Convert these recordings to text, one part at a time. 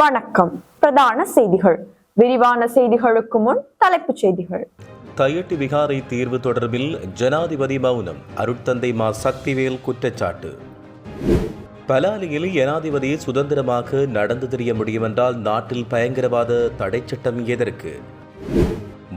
வணக்கம். பிரதான செய்திகள். விரிவான செய்திகளுக்கு முன் தலைப்புச் செய்திகள். தையட்டி விகாரை தீர்வு தொடர்பில் ஜனாதிபதி மௌனம், அருட்தந்தை மா சக்திவேல் குற்றச்சாட்டு. பலாலியில் ஜனாதிபதி சுதந்திரமாக நடந்து தெரிய முடியுமென்றால் நாட்டில் பயங்கரவாத தடை சட்டம் எதற்கு?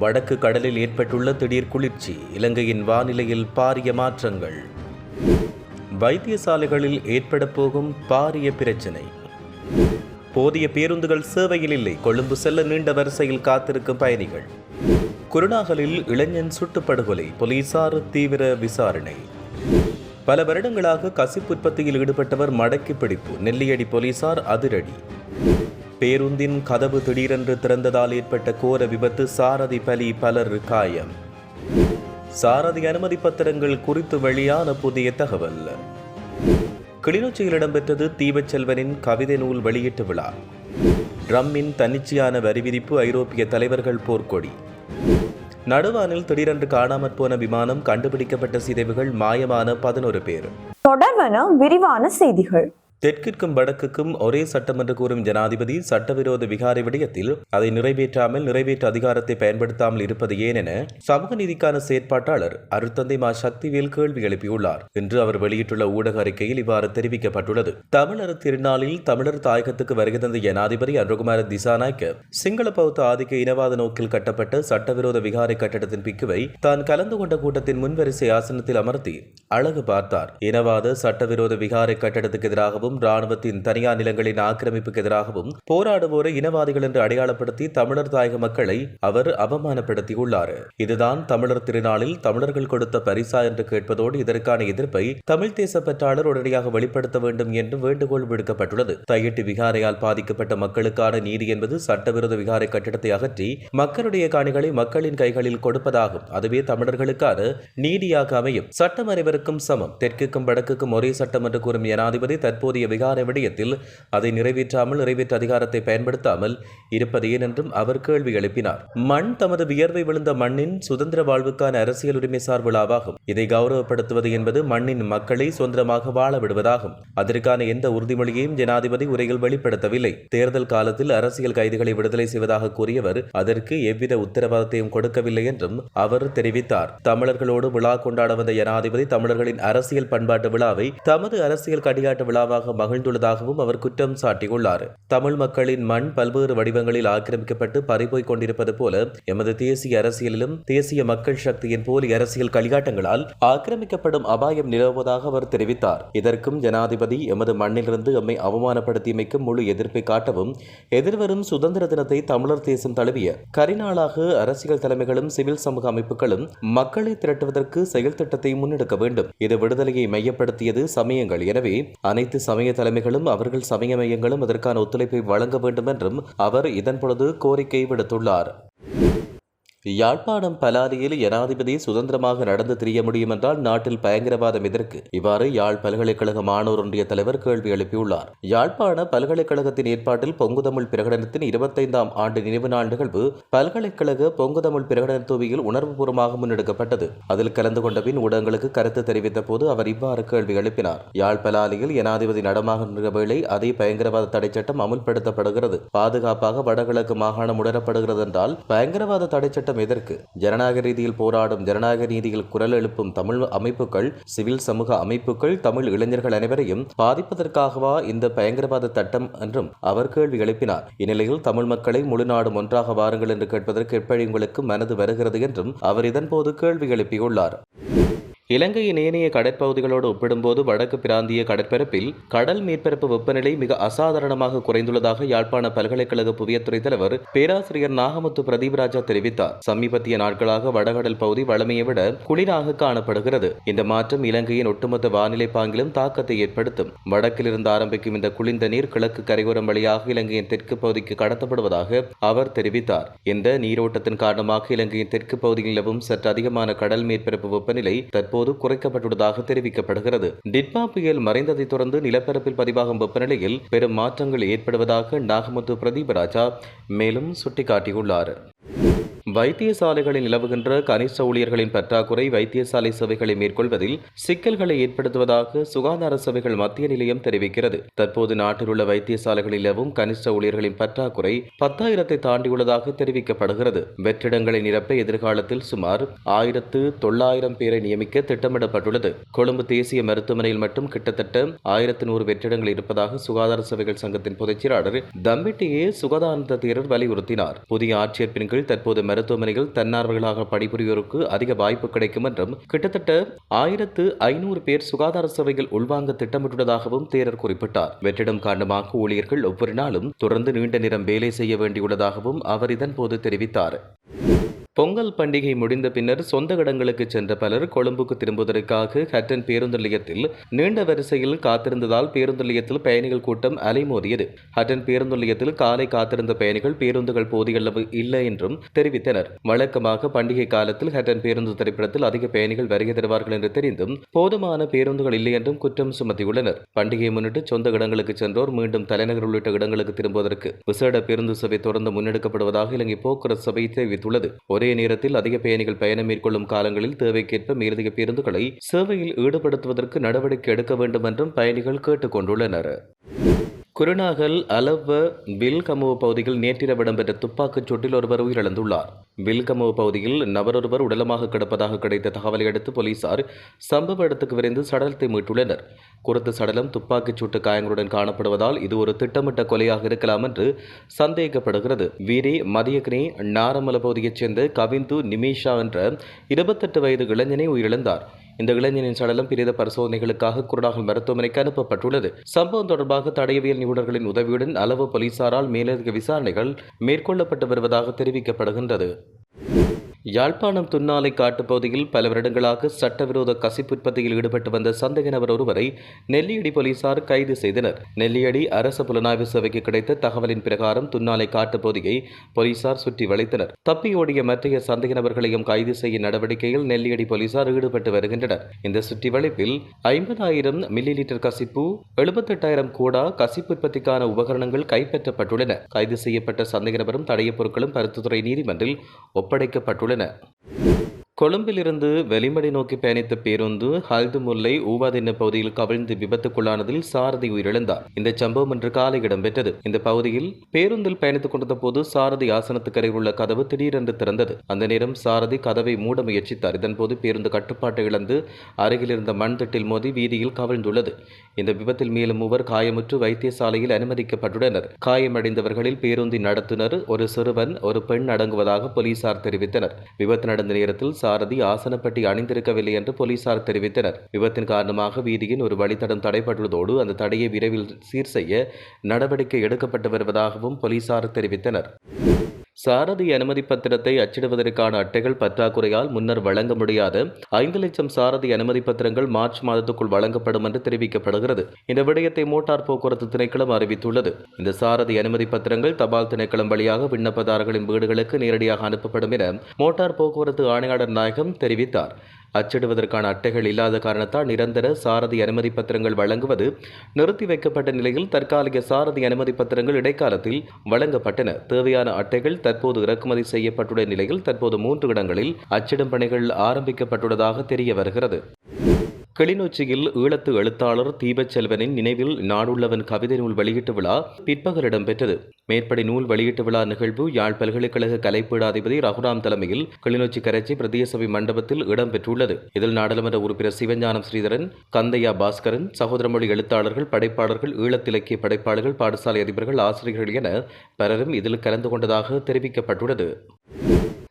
வடக்கு கடலில் ஏற்பட்டுள்ள திடீர் குளிர்ச்சி, இலங்கையின் வானிலையில் பாரிய மாற்றங்கள். வைத்தியசாலைகளில் ஏற்பட போகும் பாரிய பிரச்சினை. போதிய பேருந்துகள் சேவையில் இல்லை, கொழும்பு செல்ல நீண்ட வரிசையில் காத்திருக்கும் பயணிகள். குருநாகலில் இளைஞன் சுட்டுப்படுகொலை, போலீசார் தீவிர விசாரணை. பல வருடங்களாக கசிப்பு உற்பத்தியில் ஈடுபட்டவர் மடக்கி பிடிப்பு, நெல்லியடி போலீசார் அதிரடி. பேருந்தின் கதவு திடீரென்று திறந்ததால் ஏற்பட்ட கோர விபத்து, சாரதி பலி, பலர் காயம். சாரதி அனுமதி பத்திரங்கள் குறித்து வெளியான புதிய தகவல். கிளிநொச்சியில் இடம்பெற்றது தீபச்செல்வனின் கவிதை நூல் வெளியீட்டு விழா. ட்ரம்மின் தன்னிச்சையான வரி விதிப்பு, ஐரோப்பிய தலைவர்கள் போர்க்கொடி. நடுவானில் திடீரென்று காணாமற் போன விமானம், கண்டுபிடிக்கப்பட்ட சிதைவுகள், மாயமான 11 பேர். தொடர்வன விரிவான செய்திகள். தெற்கிற்கும் வடக்குக்கும் ஒரே சட்டம் என்று கூறும் ஜனாதிபதி சட்டவிரோத விகாரை விடயத்தில் அதை நிறைவேற்ற அதிகாரத்தை பயன்படுத்தாமல் இருப்பது ஏன் என சமூக நீதிக்கான செயற்பாட்டாளர் அருட்தந்தை மா சக்திவேல் கேள்வி எழுப்பியுள்ளார். இன்று அவர் வெளியிட்டுள்ள ஊடக அறிக்கையில் இவ்வாறு தெரிவிக்கப்பட்டுள்ளது. தமிழர் திருநாளில் தமிழர் தாயகத்துக்கு வருகை தந்த ஜனாதிபதி அனுரகுமார திசாநாயக்க சிங்கள பௌத்த ஆதிக்க இனவாத நோக்கில் கட்டப்பட்ட சட்டவிரோத விகாரை கட்டடத்தின் பிக்குவை தான் கலந்து கொண்ட கூட்டத்தின் முன்வரிசை ஆசனத்தில் அமர்த்தி அழகு பார்த்தார். இனவாத சட்டவிரோத விகாரை கட்டடத்துக்கு எதிராகவும் ராணுவத்தின் தனியார் நிலங்களின் ஆக்கிரமிப்புக்கு எதிராகவும் போராடுவோரை இனவாதிகள் என்று அடையாளப்படுத்தி தமிழர் தாயக மக்களை அவர் அவமானப்படுத்தியுள்ளார். இதுதான் தமிழர் திருநாளில் தமிழர்கள் கொடுத்த பரிசா என்று கேட்பதோடு இதற்கான எதிர்ப்பை தமிழ் தேச பற்றாளர் உடனடியாக வெளிப்படுத்த வேண்டும் என்று வேண்டுகோள் விடுக்கப்பட்டுள்ளது. தையிட்டு விகாரையால் பாதிக்கப்பட்ட மக்களுக்கான நீதி என்பது சட்டவிரோத விகாரை கட்டிடத்தை அகற்றி மக்களுடைய காணிகளை மக்களின் கைகளில் கொடுப்பதாகும். அதுவே தமிழர்களுக்கான நீதியாக அமையும். சட்டம் அனைவருக்கும் சமம், தெற்குக்கும் வடக்குக்கும் ஒரே சட்டம் என்று கூறும் ஜனாதிபதி தற்போது விகார விடயத்தில் அதை நிறைவேற்ற அதிகாரத்தை பயன்படுத்தாமல் இருப்பது ஏன் என்றும் அவர் கேள்வி எழுப்பினார். மண் தமது வியர்வை விழுந்த மண்ணின் சுதந்திர வாழ்வுக்கான அரசியல் உரிமை சார் விழாவாகும். இதை கௌரவப்படுத்துவது என்பது மண்ணின் மக்களை சுதந்திரமாக வாழ விடுவதாகும். அதற்கான எந்த உறுதிமொழியையும் ஜனாதிபதி உரையில் வெளிப்படுத்தவில்லை. தேர்தல் காலத்தில் அரசியல் கைதிகளை விடுதலை செய்வதாக கூறியவர் அதற்கு எவ்வித உத்தரவாதத்தையும் கொடுக்கவில்லை என்றும் அவர் தெரிவித்தார். தமிழர்களோடு விழா கொண்டாட வந்த ஜனாதிபதி தமிழர்களின் அரசியல் பண்பாட்டு விழாவை தமது அரசியல் கடிகாட்டு விழாவாக மகிழ்ந்துள்ளதாகவும் அவர் குற்றம் சாட்டியுள்ளார். தமிழ் மக்களின் மண் பல்வேறு வடிவங்களில் ஆக்கிரமிக்கப்பட்டு பறிபோய் கொண்டிருப்பது போல எமது தேசிய அரசியலிலும் தேசிய மக்கள் சக்தியின் போலி அரசியல் களிகாட்டங்களால் ஆக்கிரமிக்கப்படும் அபாயம் நிலவுவதாக அவர் தெரிவித்தார். இதற்கும் ஜனாதிபதி எமது மண்ணிலிருந்து எம்மை அவமானப்படுத்தியமைக்கும் முழு எதிர்ப்பை காட்டவும் எதிர்வரும் சுதந்திர தினத்தை தமிழர் தேசம் தழுவிய கரிநாளாக அரசியல் தலைமைகளும் சிவில் சமூக அமைப்புகளும் மக்களை திரட்டுவதற்கு செயல் திட்டத்தை முன்னெடுக்க வேண்டும். இது விடுதலையை மையப்படுத்தியது சமயங்கள். எனவே அனைத்து சமய தலைமைகளும் அவர்கள் சமய மையங்களும் அதற்கான ஒத்துழைப்பை வழங்க வேண்டும் என்றும் அவர் இதன் பொழுது கோரிக்கை விடுத்துள்ளார். யாழ்ப்பாணம் பலாலியில் ஜனாதிபதி சுதந்திரமாக நடந்து தெரிய முடியும் என்றால் நாட்டில் பயங்கரவாதம் எதற்கு? இவ்வாறு யாழ் பல்கலைக்கழக மாணவர் ஒன்றிய தலைவர் கேள்வி எழுப்பியுள்ளார். யாழ்ப்பாண பல்கலைக்கழகத்தின் ஏற்பாட்டில் பொங்குதமிழ் பிரகடனத்தின் 25ஆம் ஆண்டு நினைவு நாள் நிகழ்வு பல்கலைக்கழக பொங்குதமிழ் பிரகடன தூவியில் உணர்வுபூர்வமாக முன்னெடுக்கப்பட்டது. அதில் கலந்து கொண்ட பின் ஊடகங்களுக்கு கருத்து தெரிவித்த போது அவர் இவ்வாறு கேள்வி எழுப்பினார். யாழ் பலாலியில் ஜனாதிபதி நடமாகின்ற வேளை அதே பயங்கரவாத தடை சட்டம் அமுல்படுத்தப்படுகிறது. பாதுகாப்பாக வடகிழக்கு மாகாணம் உணரப்படுகிறது என்றால் பயங்கரவாத தடை சட்டம் எதற்கு? ஜனநாயக ரீதியில் போராடும், ஜனநாயக நீதியில் குரல் எழுப்பும் தமிழ் அமைப்புகள், சிவில் சமூக அமைப்புகள், தமிழ் இளைஞர்கள் அனைவரையும் பாதிப்பதற்காகவா இந்த பயங்கரவாத சட்டம் என்றும் அவர் கேள்வி எழுப்பினார். இந்நிலையில் தமிழ் மக்களை முழு நாடும் ஒன்றாக வாருங்கள் என்று கேட்பதற்கு எப்படி உங்களுக்கு மனது வருகிறது என்றும் அவர் இதன்போது கேள்வி எழுப்பியுள்ளார். இலங்கையின் ஏனைய கடற்பகுதிகளோடு ஒப்பிடும்போது வடக்கு பிராந்திய கடற்பரப்பில் கடல் மேற்பரப்பு வெப்பநிலை மிக அசாதாரணமாக குறைந்துள்ளதாக யாழ்ப்பாண பல்கலைக்கழக புவியத்துறை தலைவர் பேராசிரியர் நாகமுத்து பிரதீபராஜா தெரிவித்தார். சமீபத்திய நாட்களாக வடகடல் பகுதி வழமையை விட குளிராக காணப்படுகிறது. இந்த மாற்றம் இலங்கையின் ஒட்டுமொத்த வானிலை பாங்கிலும் தாக்கத்தை ஏற்படுத்தும். வடக்கிலிருந்து ஆரம்பிக்கும் இந்த குளிர்ந்த நீர் கிழக்கு கரையோரம் வழியாக இலங்கையின் தெற்கு பகுதிக்கு கடத்தப்படுவதாக அவர் தெரிவித்தார். இந்த நீரோட்டத்தின் காரணமாக இலங்கையின் தெற்கு பகுதியில் நிலவும் சற்று அதிகமான கடல் மேற்பரப்பு வெப்பநிலை தற்போது குறைக்கப்பட்டுள்ளதாக தெரிவிக்கப்படுகிறது. டிட்பா புயல் மறைந்ததை தொடர்ந்து நிலப்பரப்பில் பதிவாகும் வெப்பநிலையில் பெரும் மாற்றங்கள் ஏற்படுவதாக நாகமுத்து பிரதீபராஜா மேலும் சுட்டிக்காட்டியுள்ளார். வைத்தியசாலைகளில் நிலவுகின்ற கனிஷ்ட ஊழியர்களின் பற்றாக்குறை வைத்தியசாலை சேவைகளை மேற்கொள்வதில் சிக்கல்களை ஏற்படுத்துவதாக சுகாதார சேவைகள் மத்திய நிலையம் தெரிவிக்கிறது. தற்போது நாட்டில் உள்ள வைத்தியசாலைகளில் நிலவும் கனிஷ்ட ஊழியர்களின் பற்றாக்குறை 10,000 தாண்டியுள்ளதாக தெரிவிக்கப்படுகிறது. வெற்றிடங்களை நிரப்ப எதிர்காலத்தில் சுமார் 1,900 பேரை நியமிக்க திட்டமிடப்பட்டுள்ளது. கொழும்பு தேசிய மருத்துவமனையில் மட்டும் கிட்டத்தட்ட 1,100 வெற்றிடங்கள் இருப்பதாக சுகாதார சேவைகள் சங்கத்தின் பொதுச் செயலாளர் தம்பிட்டியே சுகாதார தேரர் வலியுறுத்தினார். புதிய ஆட்சேர்ப்பின் கீழ் தற்போது மருத்துவமனைகள் தன்னார்வர்களாக பணிபுரிவோருக்கு அதிக வாய்ப்பு கிடைக்கும் என்றும் கிட்டத்தட்ட 1,500 பேர் சுகாதார சேவைகள் உள்வாங்க திட்டமிட்டுள்ளதாகவும் தேரர் குறிப்பிட்டார். வெற்றிடம் காரணமாக ஊழியர்கள் ஒவ்வொரு நாளும் தொடர்ந்து நீண்ட நேரம் வேலை செய்ய வேண்டியுள்ளதாகவும் அவர் இதன்போது தெரிவித்தார். பொங்கல் பண்டிகை முடிந்த பின்னர் சொந்த இடங்களுக்கு சென்ற பலர் கொழும்புக்கு திரும்புவதற்காக ஹட்டன் பேருந்து நிலையத்தில் நீண்ட வரிசையில் காத்திருந்ததால் பேருந்து நிலையத்தில் பயணிகள் கூட்டம் அலைமோதியது. ஹட்டன் பேருந்து நிலையத்தில் காலை காத்திருந்த பயணிகள் பேருந்துகள் போதிய அளவு இல்லை என்றும் தெரிவித்தனர். வழக்கமாக பண்டிகை காலத்தில் ஹட்டன் பேருந்து திரைப்படத்தில் அதிக பயணிகள் வருகை தருவார்கள் என்று தெரிந்தும் போதுமான பேருந்துகள் இல்லை என்றும் குற்றம் சுமத்தியுள்ளனர். பண்டிகையை முன்னிட்டு சொந்த இடங்களுக்கு சென்றோர் மீண்டும் தலைநகர் உள்ளிட்ட இடங்களுக்கு திரும்புவதற்கு விசேட பேருந்து சேவை தொடர்ந்து முன்னெடுக்கப்படுவதாக இலங்கை போக்குவரத்து சபை தெரிவித்துள்ளது. ஒரே நேரத்தில் அதிக பயணிகள் பயணம் மேற்கொள்ளும் காலங்களில் தேவைக்கேற்ப மேலதிக பேருந்துகளை சேவையில் ஈடுபடுத்துவதற்கு நடவடிக்கை எடுக்க வேண்டும் என்றும் பயணிகள் கேட்டுக் கொண்டுள்ளனர். குருநாகல் அலவ வில்கமுவ பகுதியில் நேற்றிரவு இடம்பெற்ற துப்பாக்கிச் சூட்டில் ஒருவர் உயிரிழந்துள்ளார். வில்கமுவ பகுதியில் நபரொருவர் உடலமாக கிடப்பதாக கிடைத்த தகவலை அடுத்து போலீசார் சம்பவ இடத்துக்கு விரைந்து சடலத்தை மீட்டுள்ளனர். குறித்த சடலம் துப்பாக்கிச் சூட்டு காயங்களுடன் காணப்படுவதால் இது ஒரு திட்டமிட்ட கொலையாக இருக்கலாம் என்று சந்தேகிக்கப்படுகிறது. வீரே மதியக்னே நாரமல பகுதியைச் சேர்ந்த கவிந்து நிமிஷா என்ற 28 வயது இளைஞனை உயிரிழந்தார். இந்த இளைஞனின் சடலம் பிரேத பரிசோதனைகளுக்காக குருநாகல் மருத்துவமனைக்கு அனுப்பப்பட்டுள்ளது. சம்பவம் தொடர்பாக தடயவியல் நிபுணர்களின் உதவியுடன் அளவு போலீசாரால் மேலதிக விசாரணைகள் மேற்கொள்ளப்பட்டு வருவதாக தெரிவிக்கப்படுகின்றது. யாழ்ப்பாணம் துன்னாலை காட்டுப்பகுதியில் பல வருடங்களாக சட்டவிரோத கசிப்பு உற்பத்தியில் ஈடுபட்டு வந்த சந்தேக நபர் ஒருவரை நெல்லியடி போலீசார் கைது செய்தனர். நெல்லியடி அரசு புலனாய்வு சேவைக்கு கிடைத்த தகவலின் பிரகாரம் துன்னாலை காட்டுப்பகுதியை போலீசார் சுற்றி வளைத்தனர். தப்பியோடிய மற்ற சந்தேக நபர்களையும் கைது செய்ய நடவடிக்கையில் நெல்லியடி போலீசார் ஈடுபட்டு வருகின்றனர். இந்த சுற்றி வளைப்பில் 50,000 மில்லி லிட்டர் கசிப்பு, 78,000 கூடா கசிப்பு உற்பத்திக்கான உபகரணங்கள் கைப்பற்றப்பட்டுள்ளன. கைது செய்யப்பட்ட சந்தேக நபரும் தடயப் பொருட்களும் பருத்தித்துறை நீதிமன்றில் ஒப்படைக்கப்பட்டுள்ளன. கொழும்பிலிருந்து வெளிமடை நோக்கி பயணித்த பேருந்து ஹல்துமுல்லை ஊவாதின்ன பகுதியில் கவிழ்ந்து விபத்துக்குள்ளானதில் சாரதி உயிரிழந்தார். இந்த சம்பவம் இன்று காலை இடம்பெற்றது. இந்த பகுதியில் பேருந்தில் பயணித்துக் கொண்டிருந்த போது சாரதி ஆசனத்துக்கு அருகில் உள்ள கதவு திடீரென்று திறந்தது. அந்த நேரம் சாரதி கதவை மூட முயற்சித்தார். இதன்போது பேருந்து கட்டுப்பாட்டை இழந்து அருகில் இருந்த மண் திட்டில் மோதி வீதியில் கவிழ்ந்துள்ளது. இந்த விபத்தில் மேலும் 3 காயமுற்று வைத்தியசாலையில் அனுமதிக்கப்பட்டுள்ளனர். காயமடைந்தவர்களில் பேருந்தின் நடத்துனர், ஒரு சிறுவன், ஒரு பெண் அடங்குவதாக போலீசார் தெரிவித்தனர். விபத்து நடந்த நேரத்தில் சாரதி ஆசனப்பட்டி அணிந்திருக்கவில்லை என்று போலீசார் தெரிவித்தனர். விபத்தின் காரணமாக வீதியின் ஒரு வழித்தடம் தடைப்பட்டுள்ளதோடு அந்த தடையை விரைவில் சீர் செய்ய நடவடிக்கை எடுக்கப்பட்டு வருவதாகவும் போலீசார் தெரிவித்தனர். சாரதி அனுமதி பத்திரத்தை அச்சிடுவதற்கான அட்டைகள் பற்றாக்குறையால் முன்னர் வழங்க முடியாத 5 லட்சம் சாரதி அனுமதி பத்திரங்கள் மார்ச் மாதத்துக்குள் வழங்கப்படும் என்று தெரிவிக்கப்படுகிறது. இந்த விடயத்தை மோட்டார் போக்குவரத்து திணைக்களம் அறிவித்துள்ளது. இந்த சாரதி அனுமதி பத்திரங்கள் தபால் திணைக்களம் வழியாக விண்ணப்பதாரர்களின் வீடுகளுக்கு நேரடியாக அனுப்பப்படும் என மோட்டார் போக்குவரத்து ஆணையாளர் நாயகம் தெரிவித்தார். அச்சிடுவதற்கான அட்டைகள் இல்லாத காரணத்தால் நிரந்தர சாரதி அனுமதி பத்திரங்கள் வழங்குவது நிறுத்தி வைக்கப்பட்ட நிலையில் தற்காலிக சாரதி அனுமதி பத்திரங்கள் இடைக்காலத்தில் வழங்கப்பட்டன. தேவையான அட்டைகள் தற்போது இறக்குமதி செய்யப்பட்டுள்ள நிலையில் தற்போது 3 இடங்களில் அச்சிடும் பணிகள் ஆரம்பிக்கப்பட்டுள்ளதாக தெரிய வருகிறது. கிளிநொச்சியில் ஈழத்து எழுத்தாளர் தீபச்செல்வனின் நினைவில் நாடுள்ளவன் கவிதை நூல் வெளியீட்டு விழா பிற்பகல் இடம்பெற்றது. மேற்படி நூல் வெளியீட்டு விழா நிகழ்வு யாழ் பல்கலைக்கழக கலைப்பீடாதிபதி ரகுராம் தலைமையில் கிளிநொச்சி கரைச்சி பிரதேச சபை மண்டபத்தில் இடம்பெற்றுள்ளது. இதில் நாடாளுமன்ற உறுப்பினர் சிவஞானம் ஸ்ரீதரன், கந்தையா பாஸ்கரன், சகோதரமொழி எழுத்தாளர்கள், படைப்பாளர்கள், ஈழத்திலக்கிய படைப்பாளர்கள், பாடசாலை அதிபர்கள், ஆசிரியர்கள் என பலரும் இதில் கலந்து கொண்டதாக தெரிவிக்கப்பட்டுள்ளது.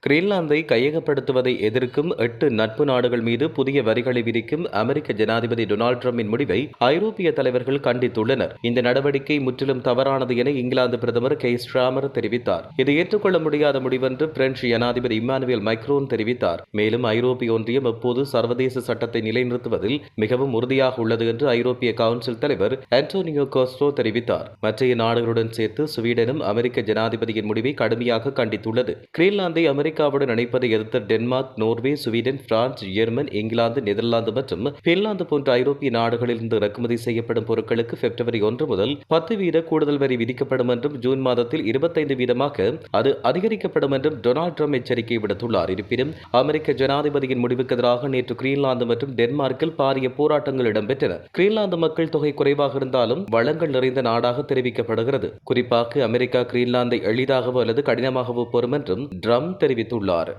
கிரீன்லாந்தை கையகப்படுத்துவதை எதிர்க்கும் 8 நட்பு நாடுகள் மீது புதிய வரிகளை விதிக்கும் அமெரிக்க ஜனாதிபதி டொனால்டு டிரம்பின் முடிவை ஐரோப்பிய தலைவர்கள் கண்டித்துள்ளனர். இந்த நடவடிக்கை முற்றிலும் தவறானது என இங்கிலாந்து பிரதமர் கெய்ர் ஸ்டார்மர் தெரிவித்தார். இது ஏற்றுக்கொள்ள முடியாத முடிவென்று பிரெஞ்சு ஜனாதிபதி இம்மானுவேல் மைக்ரோன் தெரிவித்தார். மேலும் ஐரோப்பிய ஒன்றியம் எப்போது சர்வதேச சட்டத்தை நிலைநிறுத்துவதில் மிகவும் உறுதியாக உள்ளது என்று ஐரோப்பிய கவுன்சில் தலைவர் ஆண்டோனியோ கோஸ்டோ தெரிவித்தார். மற்ற நாடுகளுடன் சேர்த்து ஸ்வீடனும் அமெரிக்க ஜனாதிபதியின் முடிவை கடுமையாக கண்டித்துள்ளது. கிரீன்லாந்தை அமெரிக்க அமெரிக்காவுடன் இணைப்பதை எதிர்த்த Denmark, Norway, Sweden, France, German, England, Netherlands மற்றும் பின்லாந்து போன்ற ஐரோப்பிய நாடுகளிலிருந்து இறக்குமதி செய்யப்படும் பொருட்களுக்கு பிப்ரவரி 1 முதல் 10% கூடுதல் வரி விதிக்கப்படும் என்றும் ஜூன் மாதத்தில் 25% அது அதிகரிக்கப்படும் என்றும் டொனால்ட் ட்ரம்ப் எச்சரிக்கை விடுத்துள்ளார். இருப்பினும் அமெரிக்க ஜனாதிபதியின் முடிவுக்கு எதிராக நேற்று கிரீன்லாந்து மற்றும் டென்மார்க்கில் பாரிய போராட்டங்கள் இடம்பெற்றன. கிரீன்லாந்து மக்கள் தொகை குறைவாக இருந்தாலும் வளங்கள் நிறைந்த நாடாக தெரிவிக்கப்படுகிறது. குறிப்பாக அமெரிக்கா கிரீன்லாந்தை எளிதாகவோ அல்லது கடினமாகவோ பெறும் என்றும் ட்ரம்ப் தெரிவித்துள்ளார்.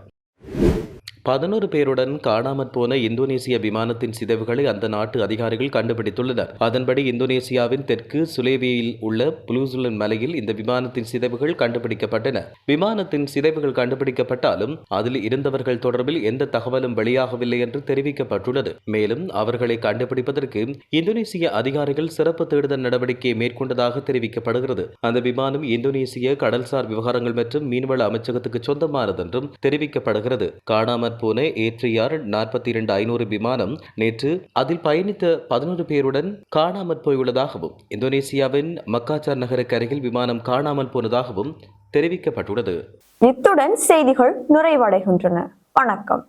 11 பேருடன் காணாமற் போன இந்தோனேசிய விமானத்தின் சிதைவுகளை அந்த நாட்டு அதிகாரிகள் கண்டுபிடித்துள்ளனர். அதன்படி இந்தோனேசியாவின் தெற்கு சுலேவியில் உள்ள புளூசுலன் மலையில் இந்த விமானத்தின் சிதைவுகள் கண்டுபிடிக்கப்பட்டன. விமானத்தின் சிதைவுகள் கண்டுபிடிக்கப்பட்டாலும் அதில் இருந்தவர்கள் தொடர்பில் எந்த தகவலும் வெளியாகவில்லை என்று தெரிவிக்கப்பட்டுள்ளது. மேலும் அவர்களை கண்டுபிடிப்பதற்கு இந்தோனேசிய அதிகாரிகள் சிறப்பு தேடுதல் நடவடிக்கையை மேற்கொண்டதாக தெரிவிக்கப்படுகிறது. அந்த விமானம் இந்தோனேசிய கடல்சார் விவகாரங்கள் மற்றும் மீன்வள அமைச்சகத்துக்கு சொந்தமானது என்றும் தெரிவிக்கப்படுகிறது. காணாமற் போன ஏற்றியார் 42-500 விமானம் நேற்று அதில் பயணித்த 11 பேருடன் காணாமற் போயுள்ளதாகவும் இந்தோனேசியாவின் மக்காச்சார் நகருக்கு அருகில் விமானம் காணாமல் போனதாகவும் தெரிவிக்கப்பட்டுள்ளது. இத்துடன் செய்திகள் நிறைவடைகின்றன. வணக்கம்.